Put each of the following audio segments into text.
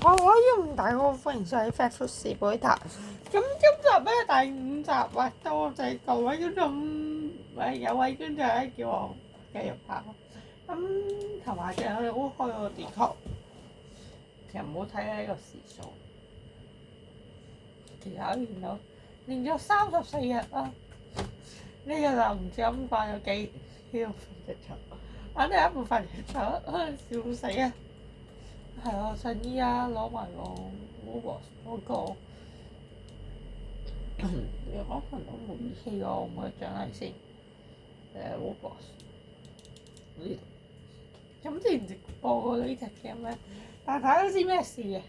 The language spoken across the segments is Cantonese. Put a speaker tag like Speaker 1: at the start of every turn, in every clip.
Speaker 1: 我用大個歡迎收睇 Fat Food 士貝塔。咁今集咧第5集，喂，多謝各位觀眾，有位觀眾咧叫我繼續拍。咁同埋嘅我哋好開個 Discord，其實唔好睇呢個時數，其實我見到連續34日啦，呢個就唔知咁快有幾條隻蟲，反正一部分隻蟲，笑死啊！係啊，趁依家攞埋個 Woolworths 嗰個，我可能都冇儀器喎，我冇獎勵先。Woolworths 呢度，咁之前直播過呢隻 game 咧，但係大家都知咩事嘅？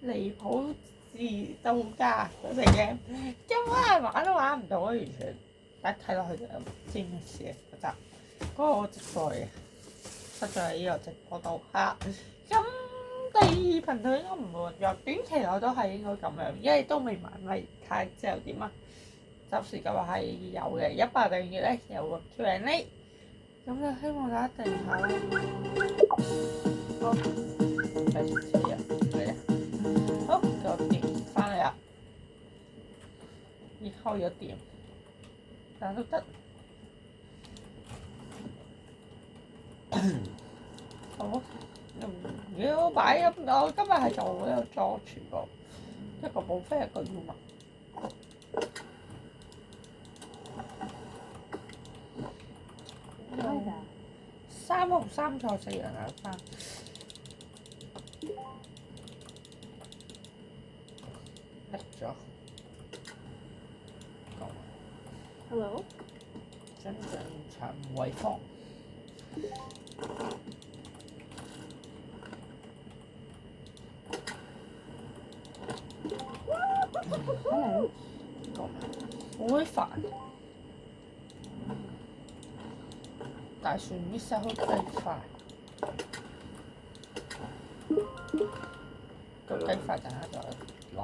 Speaker 1: 離譜至到家嗰隻 game，根本係玩都玩唔到啊！完全，大家睇落去就唔知咩事嘅嗰集，嗰個直播嘅，實在係呢個直播度嚇。咁第二頻道應該唔會運作，短期內都係應該咁樣，因為都未買咪睇之後點啊？暫時計劃係有嘅，100訂閱咧有個 Q&A， 咁就希望大家訂下啦。好，繼續試啊，嚟啊！好，個電翻嚟啦，已開咗電，但都得。好。如果擺咁，我今日係做呢個裝全部，一個寶菲，一個 U 文。3紅3菜4樣兩餐，甩咗。
Speaker 2: Hello。
Speaker 1: 真正腸胃風。
Speaker 2: Hello。
Speaker 1: 好鬼煩。大蒜啲手好雞塊，個雞塊陣間就攞。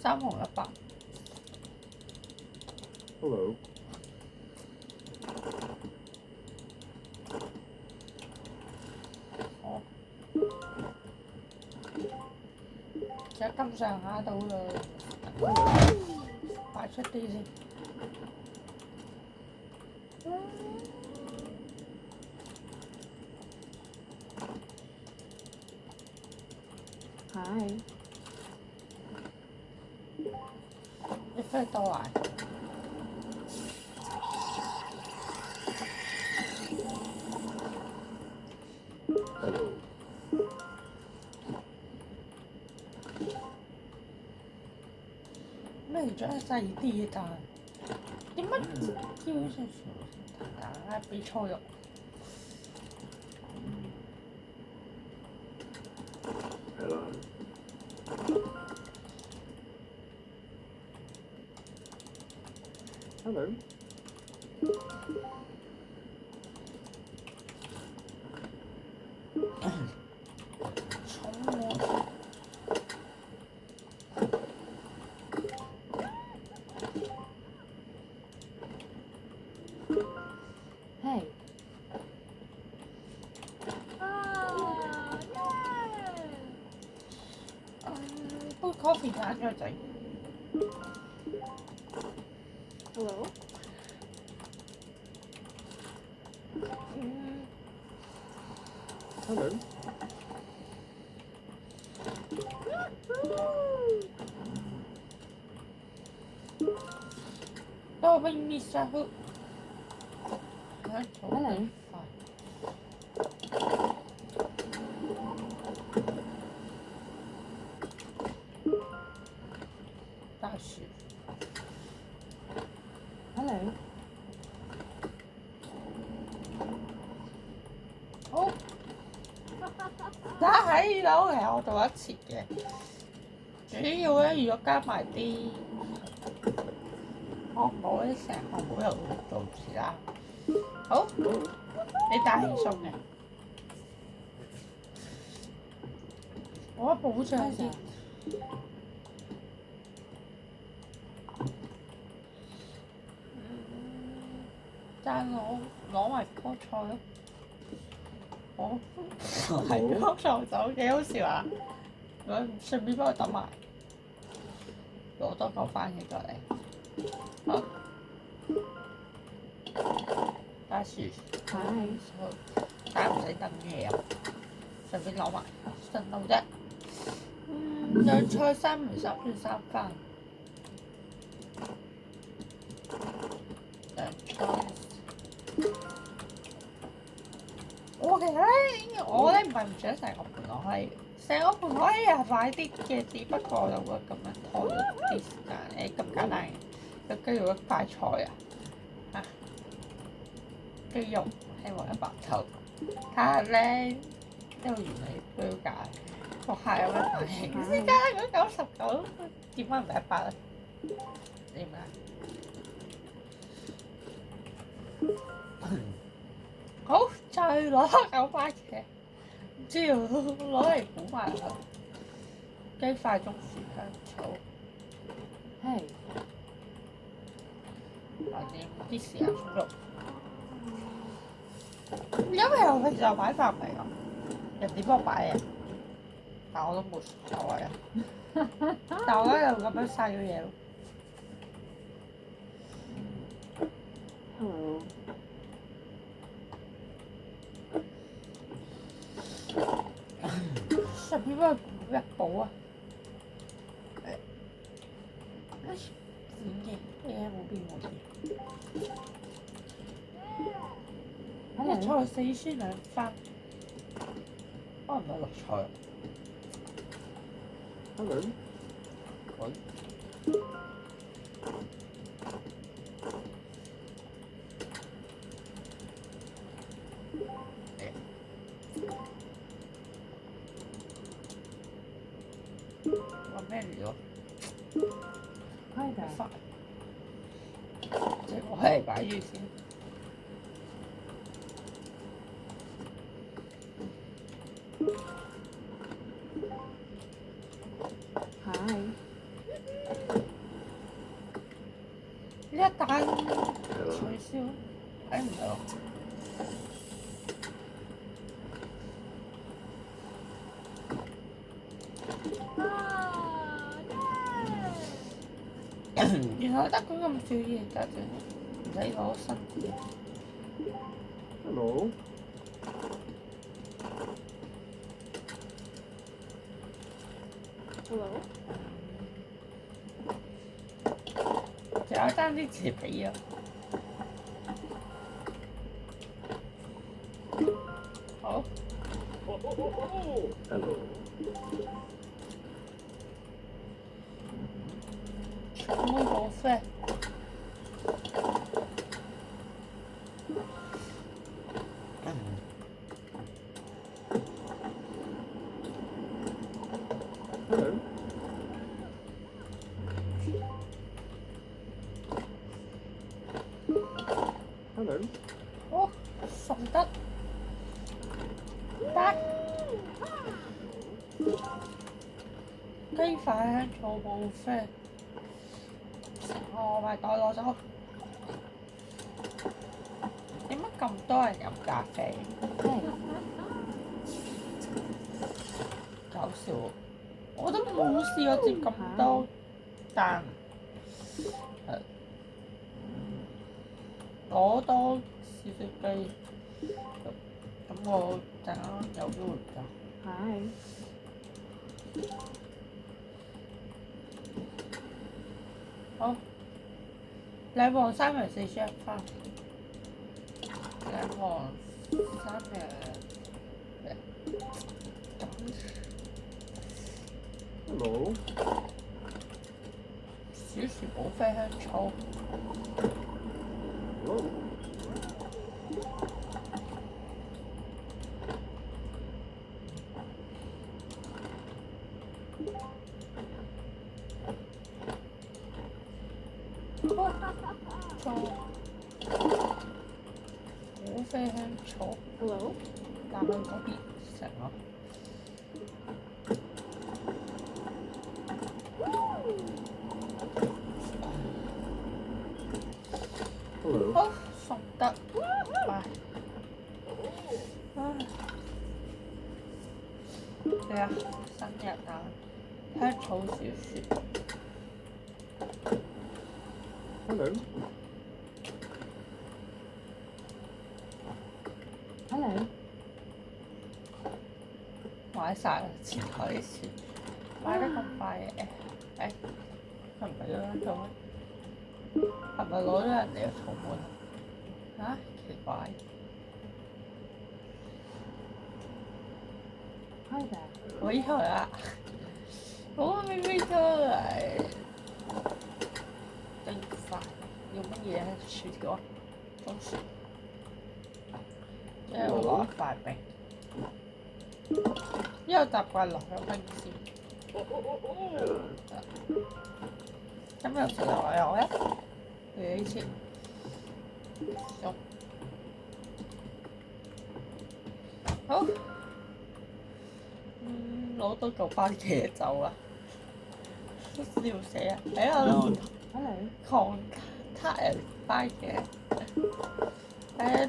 Speaker 1: 3紅100。
Speaker 3: Hello。
Speaker 1: 好。而家咁上下到啦，擺出啲先。
Speaker 2: Hi。
Speaker 1: 你飛到嚟？咩獎細啲但係點解基本上全部大家俾錯肉？
Speaker 3: 係啦。Hello。
Speaker 2: Hey。
Speaker 1: 杯 coffee 揀咗仔。
Speaker 2: Hello。
Speaker 3: Hello。
Speaker 1: 多冰啲沙律。
Speaker 2: Hello。
Speaker 1: 大樹。
Speaker 2: Hello。
Speaker 1: 好。打喺度，其實我做一次嘅，主要咧，如果加埋啲漢堡咧，成漢堡又做唔切啦。好，你打起餸嘅，我一補上先。爭攞埋菠菜咯。好。我係咯，送走幾好笑啊！我順便幫佢揼埋，攞多個番茄過嚟。好，大樹，
Speaker 2: 係。
Speaker 1: 打唔使等嘢啊！順便攞埋順路啫。兩菜三梅三蒜三番。兩菜。我其實咧，我咧唔係唔想成個盤落去，成個盤可以係快啲嘅，只不過就會咁樣拖咗啲時間。咁簡單嘅，有雞肉一塊菜啊，雞肉希望一白頭。睇下咧，呢個原理標價，個客有咩反應？先加咗99，點解唔係100咧？點解？好，再攞9番茄，唔知喎，攞嚟估埋佢。雞塊中薯香草，
Speaker 2: 係。
Speaker 1: 或者啲豉油葱肉。因為我平時就擺飯嚟㗎，人哋幫我擺嘅，但我都冇所謂啊。但我咧就咁樣嘥咗嘢咯。
Speaker 2: Hello。
Speaker 1: 順便幫佢補一補啊！點嘅？冇變冇變。一菜4酸2番，可能唔係綠菜。
Speaker 3: Hello.
Speaker 1: 喂。話咩料啊？
Speaker 2: 係㗎。
Speaker 1: 飯。即係我係擺住先。
Speaker 2: 係。
Speaker 1: 呢一單取消，睇唔到。原來得咁少嘢㗎啫，唔使攞新嘅。
Speaker 3: Hello.
Speaker 2: Hello。
Speaker 1: 仲有爭啲詞皮啊！好。
Speaker 3: Hello.
Speaker 1: 全部冇啡。
Speaker 3: Hello. Hello.
Speaker 1: 哦，順德。得。雞塊香草冇啡。我咪袋攞咗。點解咁多人飲咖啡？
Speaker 2: 係。
Speaker 1: 搞笑喎！我都冇試過接咁多單。攞多少少雞，咁我陣間有機會㗎。
Speaker 2: 係。
Speaker 1: 好，2黃3梅4蒜1番，2黃3梅
Speaker 3: Hello.
Speaker 1: 小薯寶啡香草。
Speaker 3: Hello.
Speaker 1: 草，寶啡香草。
Speaker 2: Hello。
Speaker 1: 但去嗰邊食咯。
Speaker 3: Hello.
Speaker 1: 好，順德，拜。啊，生日啊，香草小説。
Speaker 3: Hello.
Speaker 2: Hello.
Speaker 1: 買晒啦，前台啲錢買得咁快嘅，係咪咁樣做咩？係咪攞咗人哋嘅草本啊？奇怪。
Speaker 2: Hi there.
Speaker 1: 我以後啊，我明明出嚟真快，用乜嘢薯條啊？中薯，即係攞一塊冰，因為習慣落咗冰先。咁有時牛油咧，佢以前用好。攞到嚿番茄走啦，笑死啊！喺我度
Speaker 2: Hello.
Speaker 1: 狂撻人番茄，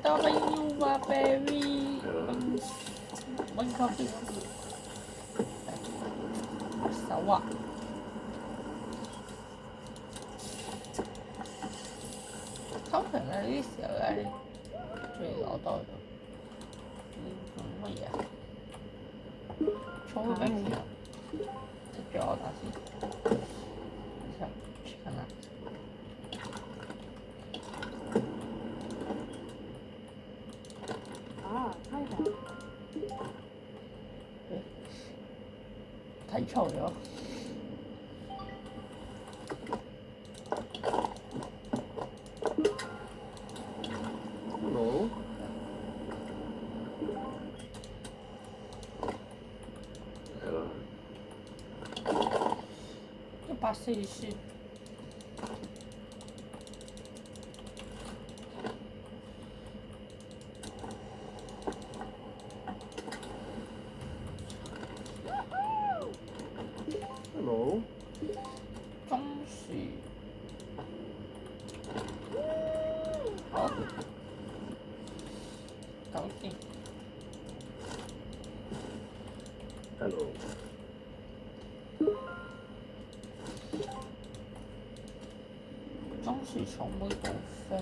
Speaker 1: 多俾 U 嘛 baby，蚊溝邊手啊！通常咧呢啲時候咧，最攞多咗，做乜嘢啊？草莓冰條，食咗我打先，就 chicken 啦。
Speaker 2: Hi there.
Speaker 1: 睇錯咗。
Speaker 3: Hello.
Speaker 1: 140。Hello. 中薯，好，搞掂。
Speaker 3: Hello.
Speaker 1: 中薯草莓布菲，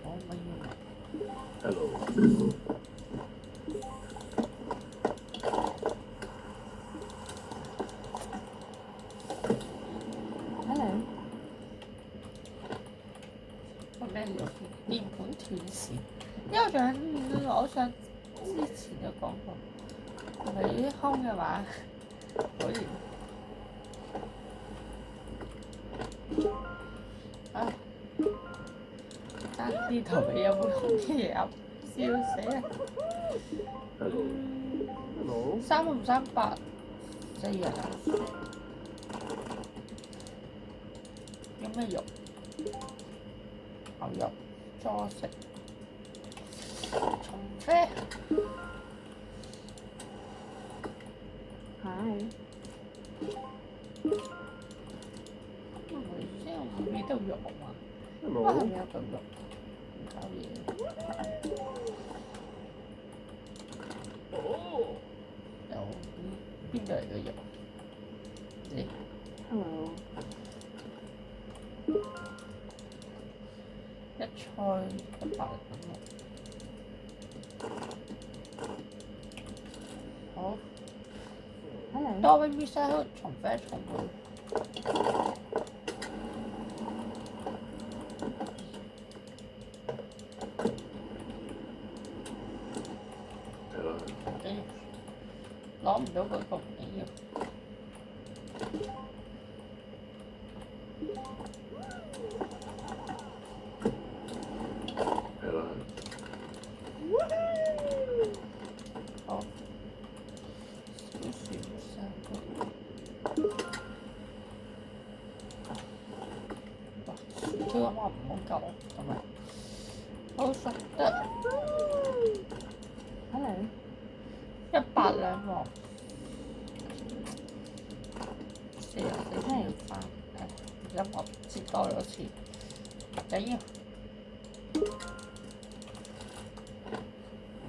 Speaker 1: 我咪要買。
Speaker 3: Hello.
Speaker 2: Hello.
Speaker 1: 個咩料？麵盤斷線，因為我想之前有講過，係咪啲空嘅話，可以。爭啲頭尾有冇空嘅嘢笑死啊
Speaker 3: ！Hello。Hello。
Speaker 1: 300-300，4人啊！有咩肉？牛肉、佐食、松啡。
Speaker 2: Hi.
Speaker 1: 唔會先，我未到肉嘛。
Speaker 3: Hello。
Speaker 1: 我係咪有嚿肉？唔搞嘢。有邊度嚟嘅肉？你
Speaker 2: Hello.
Speaker 1: 一菜100咁好。
Speaker 2: Hello.
Speaker 1: 多俾 Miss 重啡重會。攞唔到嗰個唔緊要。好，少少三個。哇！薯條咁我唔好夠咁啊！好食得。
Speaker 2: Hello.
Speaker 1: 100兩喎。44要翻，音樂接多咗次，緊要。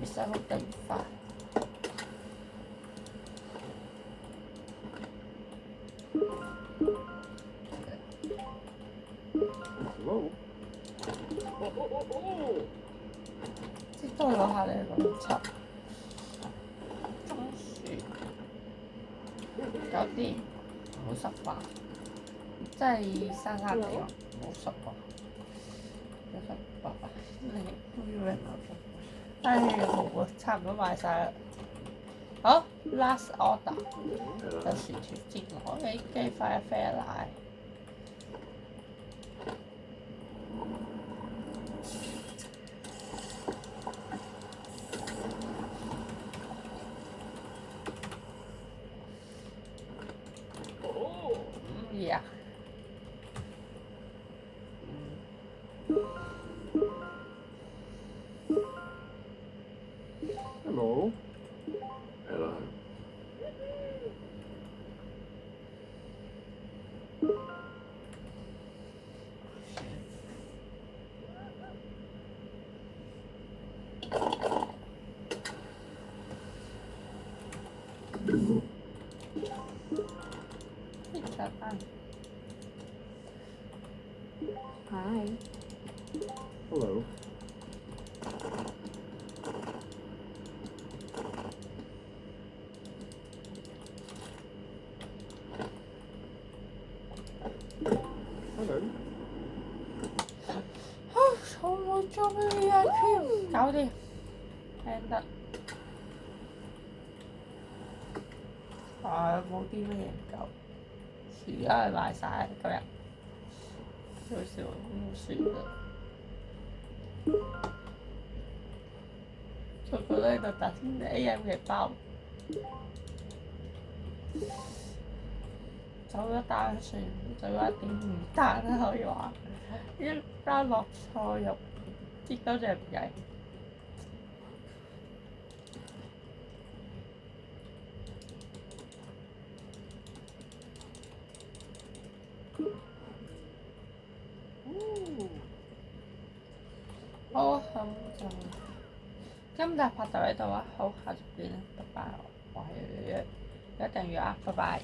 Speaker 1: 唔使好勁快。
Speaker 3: Hello? Oh, oh, oh, oh.
Speaker 1: 知道攞下你個邏輯，中暑有啲好十八，即係生地喎，冇十八，有十八啊！你以為冇？唉，冇啊，差唔多買晒啦。好 ，last order 就薯條煎鵝雞雞塊啡奶。呀，
Speaker 3: Hello? Hello?
Speaker 2: Hi.
Speaker 3: Hello? Hello?
Speaker 1: 我冇做咩 VIP，搞掂，聽得。冇啲乜嘢唔夠，而家係賣晒今日，少少咁算啦。佢覺得呢度特先 AM 嘅包，走咗單算，就一點唔單啦可以話，一單落錯入，啲多隻唔計。好，咁就今集拍到呢度啊，好，下集見啦，拜拜，我係月月，一定要啊，拜拜。